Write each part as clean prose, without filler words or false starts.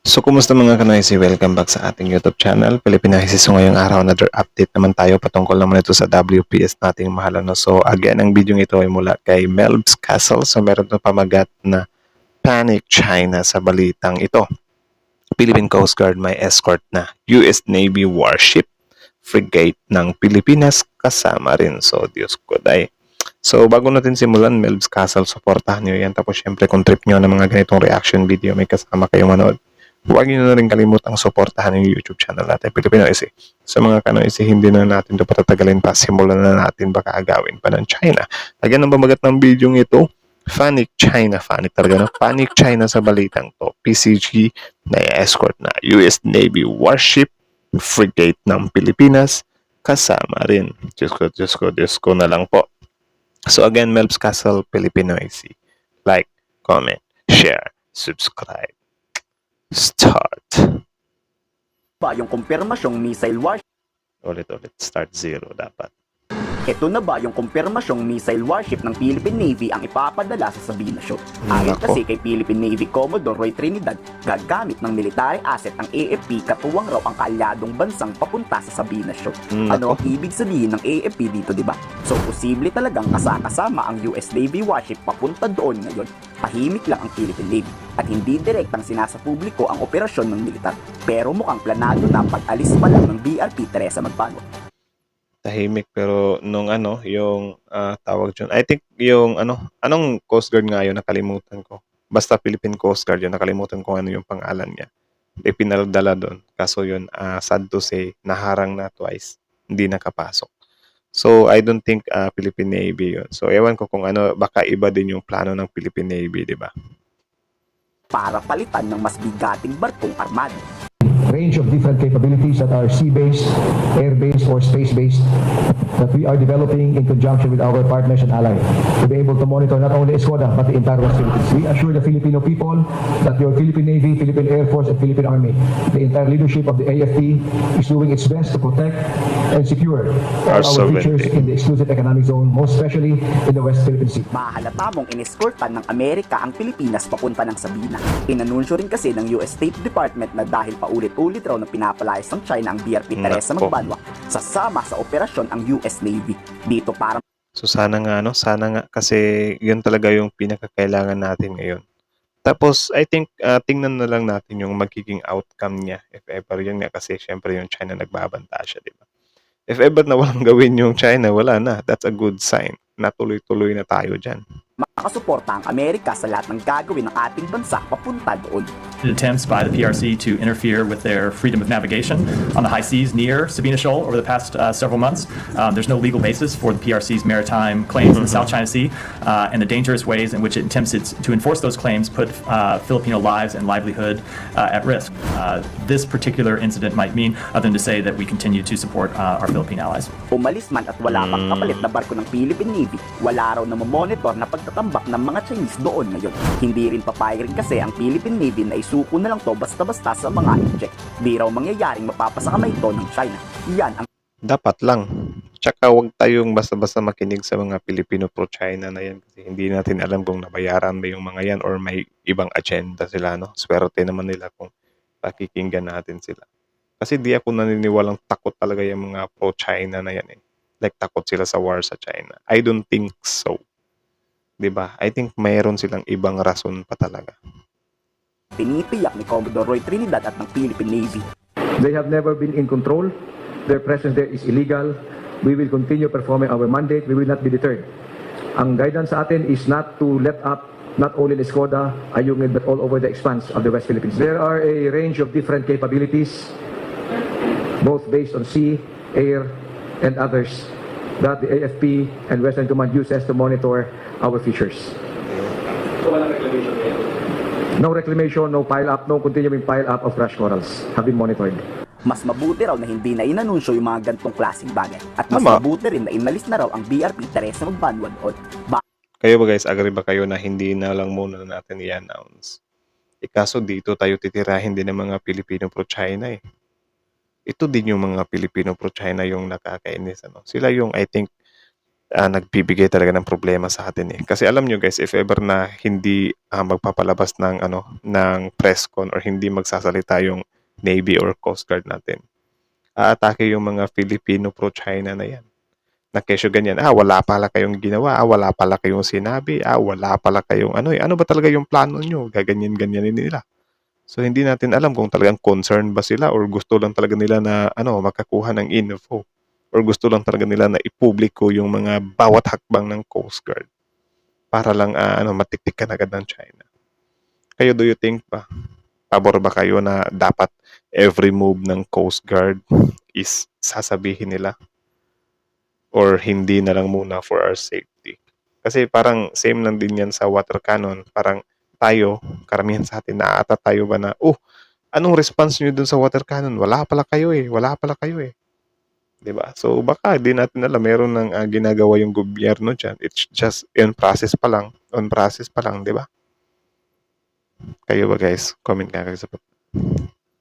So, kumusta mga kanoysi? Welcome back sa ating YouTube channel, Pilipinahisis. So, ngayong araw, another update naman tayo patungkol naman ito sa WPS nating mahal. No? So, again, ang video ito ay mula kay Melbs Castle. So, meron na pamagat na Panic China sa balitang ito. Philippine Coast Guard may escort na US Navy warship frigate ng Pilipinas kasama rin. So, Diyos ko day. So, bago natin simulan, Melbs Castle, supportahan nyo yan. Tapos, syempre, kung trip nyo ng mga ganitong reaction video, may kasama kayong manood. Huwag nyo na rin kalimutang suportahan yung YouTube channel natin, Pilipinoisi. Sa mga kanoisi, hindi na natin ito patatagalin pa. Simulan na natin, baka agawin pa ng China. Again, ang pamagat ng video ito, Panic China. Panic talaga, no? Panic China sa balitang to. PCG na escort na US Navy warship frigate ng Pilipinas kasama rin. Diyos ko na lang po. So again, Melbs Castle, Pilipinoisi. Like, comment, share, subscribe. Start. Ba yung kumpirmasyong missile warship? Ulit. Start 0 dapat. Ito na ba yung kumpirmasyong missile warship ng Philippine Navy ang ipapadala sa Sabina Shoal? Ayon kasi kay Philippine Navy Commodore Roy Trinidad, gagamit ng military asset ng AFP katuwang raw ang kaalyadong bansang papunta sa Sabina Shoal. Ano ang ibig sabihin ng AFP dito, di ba? So, posible talagang kasama ang US Navy warship papunta doon ngayon. Tahimik lang ang Philippine Navy at hindi direktang sinasa publiko ang operasyon ng militar. Pero mukhang planado na pag-alis pa lang ng BRP Teresa Magbanwa. Tahimik pero nung yung tawag dyan. I think yung anong Coast Guard nga yun, nakalimutan ko. Basta Philippine Coast Guard yun, nakalimutan ko ano yung pangalan niya. Ipinadala doon. Kaso yun, sad to say, naharang na twice. Hindi nakapasok. So, I don't think Philippine Navy yun. So, ewan ko kung baka iba din yung plano ng Philippine Navy, di ba? Para palitan ng mas bigating barkong armado. Range of different capabilities that are sea-based, air-based, or space-based that we are developing in conjunction with our partners and allies to be able to monitor not only Escoda but the entire West Philippines. We assure the Filipino people that your Philippine Navy, Philippine Air Force, and Philippine Army, the entire leadership of the AFP is doing its best to protect and secure all our features in the exclusive economic zone, most especially in the West Philippine Sea. Mahalata mong ineskortan ng Amerika ang Pilipinas papunta ng Sabina. Inanunsyo rin kasi ng US State Department na dahil paulit-ulit raw na pinapalayas ng China ang BRP Teresa Magbanwa, sasama sa operasyon ang US Navy. Dito para So sana nga kasi yun talaga yung pinakakailangan natin ngayon. Tapos I think tingnan na lang natin yung magiging outcome niya if ever yun nga kasi syempre yung China nagbabanta siya, di ba? If ever na walang gawin yung China, wala na. That's a good sign. Natuloy-tuloy na tayo dyan. makasuporta ang Amerika sa lahat ng gagawin ng ating bansa papunta doon. Attempts by the PRC to interfere with their freedom of navigation on the high seas near Sabina Shoal over the past several months. There's no legal basis for the PRC's maritime claims in the South China Sea, and the dangerous ways in which it attempts to enforce those claims put Filipino lives and livelihood at risk. This particular incident might mean other than to say that we continue to support our Philippine allies. Umalis man at wala pang kapalit na barko ng Philippine Navy, wala raw na mamonitor na pagtatambak ng mga Chinese doon ngayon. Hindi rin papayag rin kasi ang Philippine Navy na isuko na lang to basta-basta sa mga object. Di raw mangyayaring mapapasakamay ito ng China. Yan ang Dapat lang. Tsaka huwag tayong basta-basta makinig sa mga Pilipino pro-China na yan kasi hindi natin alam kung nabayaran ba yung mga yan or may ibang agenda sila, no? Swerte naman nila kung pakikinggan natin sila. Kasi di ako naniniwalang takot talaga yung mga pro-China na yan eh. Like takot sila sa war sa China. I don't think so. 'Di ba? I think mayroon silang ibang rason pa talaga. tinitiyak ni Commodore Roy Trinidad at ng Philippine Navy. They have never been in control. Their presence there is illegal. We will continue performing our mandate. We will not be deterred. Ang guidance sa atin is not to let up not only in Escoda, Ayungin, but all over the expanse of the West Philippines. There are a range of different capabilities, both based on sea, air, and others, that the AFP and Western Command uses to monitor our features. So walang reclamation yet? No reclamation, no pile-up, no continuing pile-up of crash corals have been monitored. Mas mabuti raw na hindi na inanunsyo yung mga gantong klaseng bagay. At mas Tama. mabuti rin na inalis na raw ang BRP Teresa Magbanwa doon. Kayo ba guys, agree ba kayo na hindi na lang muna natin i-announce? Kaso dito tayo titirahin din ng mga Pilipino pro-China eh. Ito din yung mga Pilipino pro-China yung nakakainis. Sila yung I think nagbibigay talaga ng problema sa atin eh. Kasi alam nyo guys, if ever na hindi magpapalabas ng ng press con or hindi magsasalita yung Navy or Coast Guard natin, aatake yung mga Filipino pro-China na yan. Na kesyo ganyan, wala pala kayong ginawa, wala pala kayong sinabi, wala pala kayong ano ba talaga yung plano nyo? Gaganyan-ganyanin nila. So hindi natin alam kung talagang concerned ba sila or gusto lang talaga nila na makakuha ng info or gusto lang talaga nila na ipubliko yung mga bawat hakbang ng Coast Guard para lang matiktikan agad ng China. Kayo, do you think ba? Pabor ba kayo na dapat every move ng Coast Guard is sasabihin nila? Or hindi na lang muna for our safety? Kasi parang same lang din yan sa water cannon. Parang tayo, karamihan sa atin, naata tayo ba na, anong response nyo dun sa water cannon? Wala pala kayo eh. Wala pala kayo eh. Diba? So baka di natin alam, meron ng ginagawa yung gobyerno dyan. It's just on process pa lang. On process pa lang, diba? Kayo ba guys? Comment nga kayo sa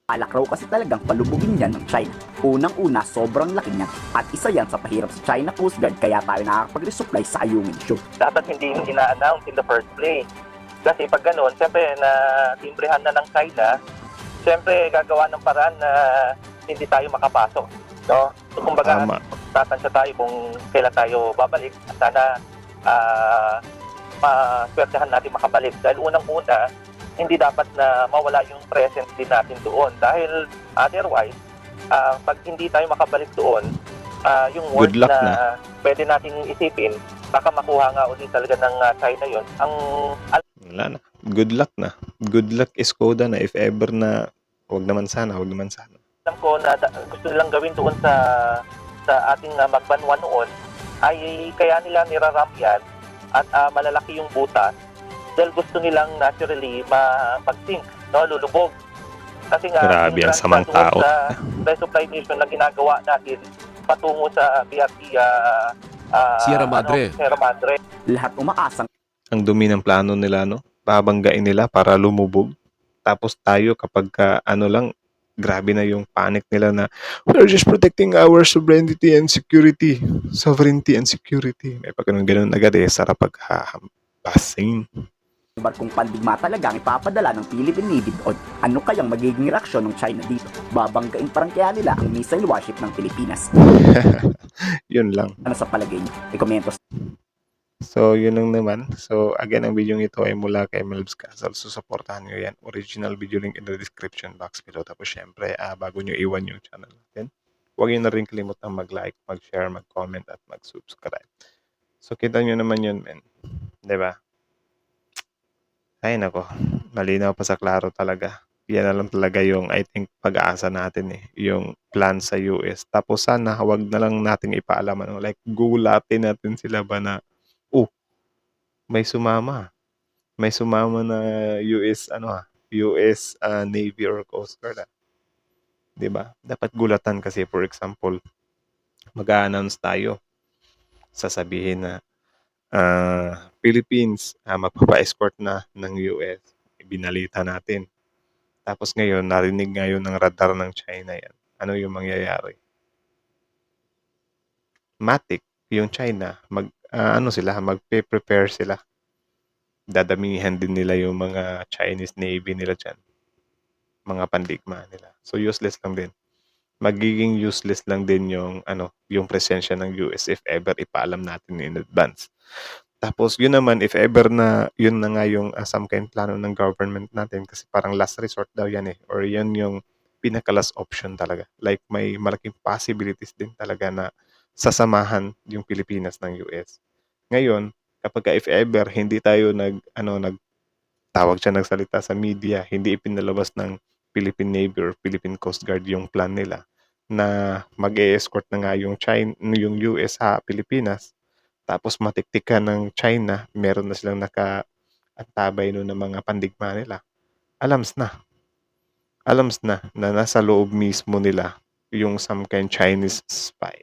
Alak raw kasi talagang palubugin yan ng China. Unang-una, sobrang laki niyan. At isa yan sa pahirap sa China Coast Guard kaya tayo nakakapag-resupply sa ayungin show. Dapat hindi ina-announce in the first place. Kasi pag ganun, siyempre na timbrehan na ng China, siyempre gagawa ng paraan na hindi tayo makapasok. No? So kumbaga, tatansya tayo kung kailan tayo babalik. At sana maswertehan natin makabalik. Dahil unang-una, hindi dapat na mawala yung presence din natin doon. Dahil otherwise, pag hindi tayo makabalik doon, yung word na pwede nating isipin, baka makuha nga ulit talaga ng China yon. Wala na. Good luck na. Good luck Skoda na if ever na wag naman sana. Alam ko na gusto nilang gawin doon sa ating Magbanwa noon ay kaya nila niraramp yan at malalaki yung butas dahil gusto nilang naturally mag-sink, no? Lulubog. Kasi nga, grabe ang samang tao. Sa resupply mission na ginagawa natin patungo sa BRT Sierra Madre. Sierra Madre. Lahat umaasang Ang dumi ng plano nila, no? Babanggain nila para lumubog. Tapos tayo kapag grabe na yung panic nila na we're just protecting our sovereignty and security. Sovereignty and security. May pag ganun agad sarap paghahampasin. barkong pandigma talaga ang ipapadala ng Philippine Navy doon. Ano kayang magiging reaksyon ng China dito? Babanggain parang kaya nila ang missile warship ng Pilipinas. Yun lang. Ano sa palagay niyo? I-komento. So, yun lang naman. So, again, ang video ito ay mula kay Melbs Castle. So, supportahan nyo yan. Original video link in the description box below. Tapos, syempre, bago nyo iwan yung channel natin, huwag nyo na rin kalimutang mag-like, mag-share, mag-comment, at mag-subscribe. So, kita nyo naman yun, men. Diba? Ay, nako. Malinaw pa sa klaro talaga. Yan na lang talaga yung, I think, pag-aasa natin eh. Yung plan sa US. Tapos, sana, huwag na lang natin ipaalaman. Like, gulatin natin sila ba na, may sumama. May sumama na US Navy or Coast Guard. 'Di ba? Dapat gulatan kasi, for example, mag-a-announce tayo. Sasabihin na Philippines magpapa-escort na ng US. Ibinalita natin. Tapos ngayon, narinig ngayon ng radar ng China yan. Ano yung mangyayari? Matic, yung China, magpe-prepare sila. Dadamihan din nila yung mga Chinese Navy nila dyan. Mga pandigma nila. So, useless lang din. Magiging useless lang din yung presensya ng US if ever ipaalam natin in advance. Tapos, yun naman, if ever na, yun na nga yung some kind plano ng government natin kasi parang last resort daw yan eh. Or yun yung pinaka-last option talaga. Like, may malaking possibilities din talaga na sasamahan yung Pilipinas ng US. Ngayon, kapag if ever hindi tayo nagsalita sa media, hindi ipinalabas ng Philippine Navy or Philippine Coast Guard yung plan nila na mag-e-escort na nga yung yung US sa Pilipinas, tapos matiktikan ng China, meron na silang nakaantabay ng mga pandigma nila. Alams na nasa loob mismo nila yung some kind Chinese spy.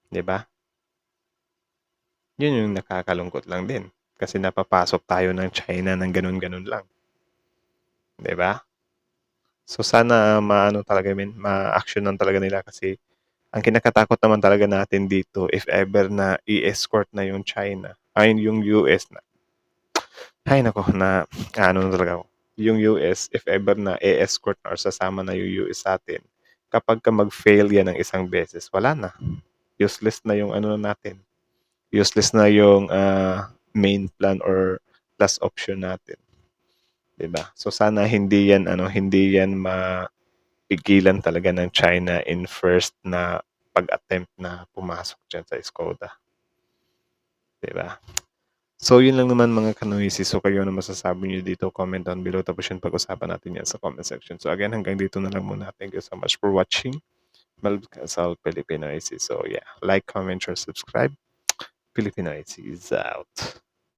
'Di ba? Yun yung nakakalungkot lang din. Kasi napapasok tayo ng China ng ganun-ganun lang. 'Di ba? So sana ma-actionan talaga nila kasi Ang kinakatakot naman talaga natin dito, if ever na i-escort na yung China, ay yung US na. Ay nako, na ano na talaga ako. Yung US, if ever na i-escort na or sasama na yung US sa atin, kapag ka mag-fail yan ng isang beses, wala na. Useless na yung ano natin. Useless na yung main plan or last option natin. 'Di ba? So sana hindi yan mapigilan talaga ng China in first na pag-attempt na pumasok diyan sa Skoda. 'Di ba? So yun lang naman mga kanoysi. So kayo ano masasabi niyo dito, comment down below, tapos yun pag-usapan natin yan sa comment section. So again, hanggang dito na lang muna. Thank you so much for watching. Melv Casal Filipino IC. So yeah, like, comment, share, subscribe. Filipino IC is out.